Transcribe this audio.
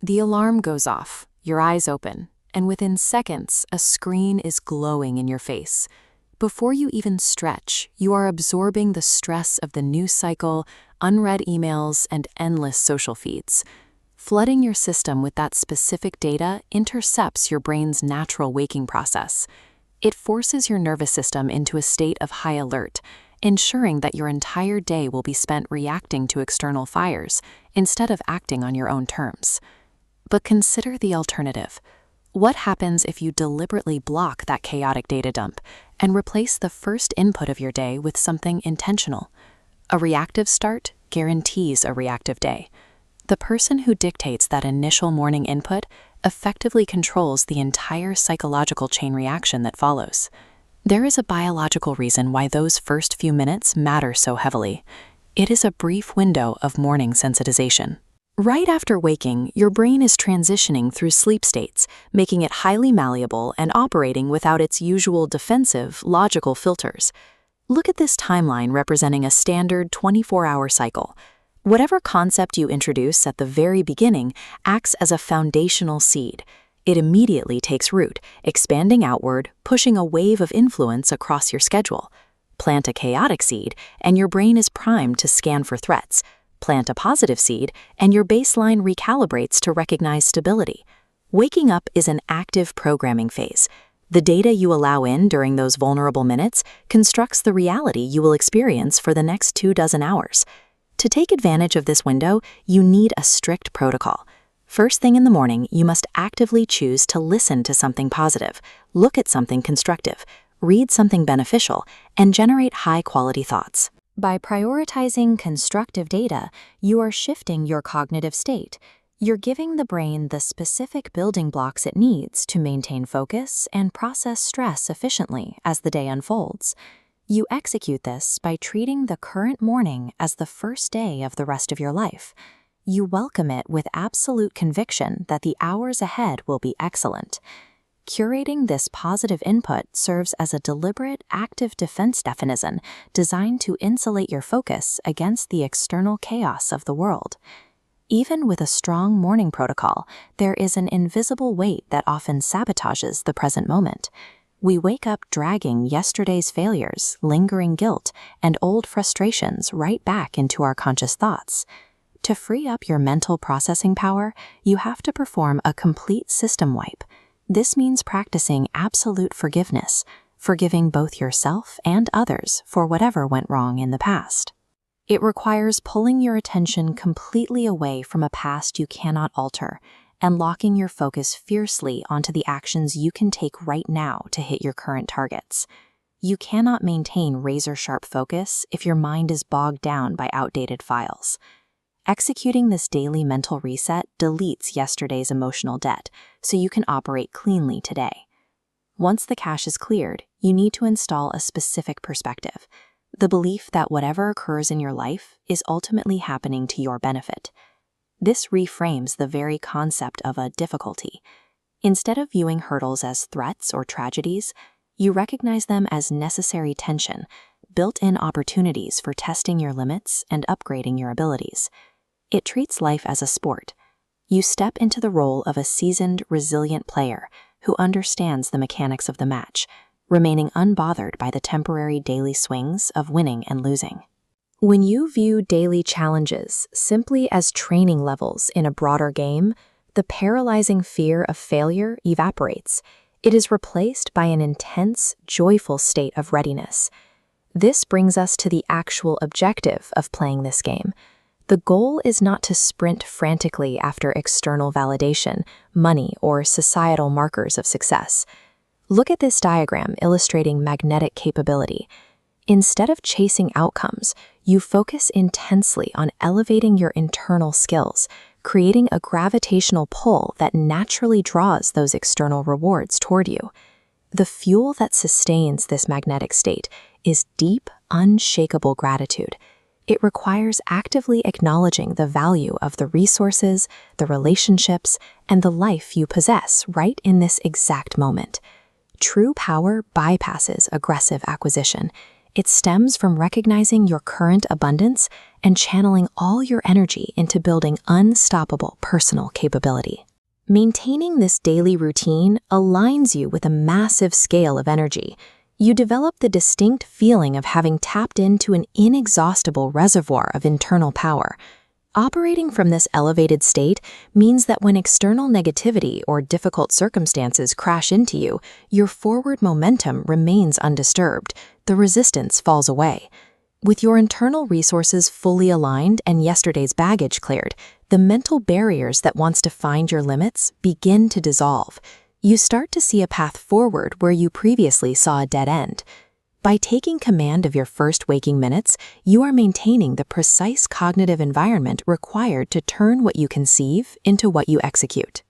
The alarm goes off, your eyes open, and within seconds, a screen is glowing in your face. Before you even stretch, you are absorbing the stress of the news cycle, unread emails, and endless social feeds. Flooding your system with that specific data intercepts your brain's natural waking process. It forces your nervous system into a state of high alert, ensuring that your entire day will be spent reacting to external fires instead of acting on your own terms. But consider the alternative. What happens if you deliberately block that chaotic data dump and replace the first input of your day with something intentional? A reactive start guarantees a reactive day. The person who dictates that initial morning input effectively controls the entire psychological chain reaction that follows. There is a biological reason why those first few minutes matter so heavily. It is a brief window of morning sensitization. Right after waking, your brain is transitioning through sleep states, making it highly malleable and operating without its usual defensive, logical filters. Look at this timeline representing a standard 24-hour cycle. Whatever concept you introduce at the very beginning acts as a foundational seed. It immediately takes root, expanding outward, pushing a wave of influence across your schedule. Plant a chaotic seed, and your brain is primed to scan for threats. Plant a positive seed, and your baseline recalibrates to recognize stability. Waking up is an active programming phase. The data you allow in during those vulnerable minutes constructs the reality you will experience for the next 24 hours. To take advantage of this window, you need a strict protocol. First thing in the morning, you must actively choose to listen to something positive, look at something constructive, read something beneficial, and generate high-quality thoughts. By prioritizing constructive data, you are shifting your cognitive state. You're giving the brain the specific building blocks it needs to maintain focus and process stress efficiently as the day unfolds. You execute this by treating the current morning as the first day of the rest of your life. You welcome it with absolute conviction that the hours ahead will be excellent. Curating this positive input serves as a deliberate, active defense mechanism designed to insulate your focus against the external chaos of the world. Even with a strong morning protocol, there is an invisible weight that often sabotages the present moment. We wake up dragging yesterday's failures, lingering guilt, and old frustrations right back into our conscious thoughts. To free up your mental processing power, you have to perform a complete system wipe. This means practicing absolute forgiveness, forgiving both yourself and others for whatever went wrong in the past. It requires pulling your attention completely away from a past you cannot alter and locking your focus fiercely onto the actions you can take right now to hit your current targets. You cannot maintain razor-sharp focus if your mind is bogged down by outdated files. Executing this daily mental reset deletes yesterday's emotional debt so you can operate cleanly today. Once the cache is cleared, you need to install a specific perspective, the belief that whatever occurs in your life is ultimately happening to your benefit. This reframes the very concept of a difficulty. Instead of viewing hurdles as threats or tragedies, you recognize them as necessary tension, built-in opportunities for testing your limits and upgrading your abilities. It treats life as a sport. You step into the role of a seasoned, resilient player who understands the mechanics of the match, remaining unbothered by the temporary daily swings of winning and losing. When you view daily challenges simply as training levels in a broader game, the paralyzing fear of failure evaporates. It is replaced by an intense, joyful state of readiness. This brings us to the actual objective of playing this game. The goal is not to sprint frantically after external validation, money, or societal markers of success. Look at this diagram illustrating magnetic capability. Instead of chasing outcomes, you focus intensely on elevating your internal skills, creating a gravitational pull that naturally draws those external rewards toward you. The fuel that sustains this magnetic state is deep, unshakable gratitude. It requires actively acknowledging the value of the resources, the relationships, and the life you possess right in this exact moment. True power bypasses aggressive acquisition. It stems from recognizing your current abundance and channeling all your energy into building unstoppable personal capability. Maintaining this daily routine aligns you with a massive scale of energy. You develop the distinct feeling of having tapped into an inexhaustible reservoir of internal power. Operating from this elevated state means that when external negativity or difficult circumstances crash into you, your forward momentum remains undisturbed. The resistance falls away. With your internal resources fully aligned and yesterday's baggage cleared, the mental barriers that once defined your limits begin to dissolve. You start to see a path forward where you previously saw a dead end. By taking command of your first waking minutes, you are maintaining the precise cognitive environment required to turn what you conceive into what you execute.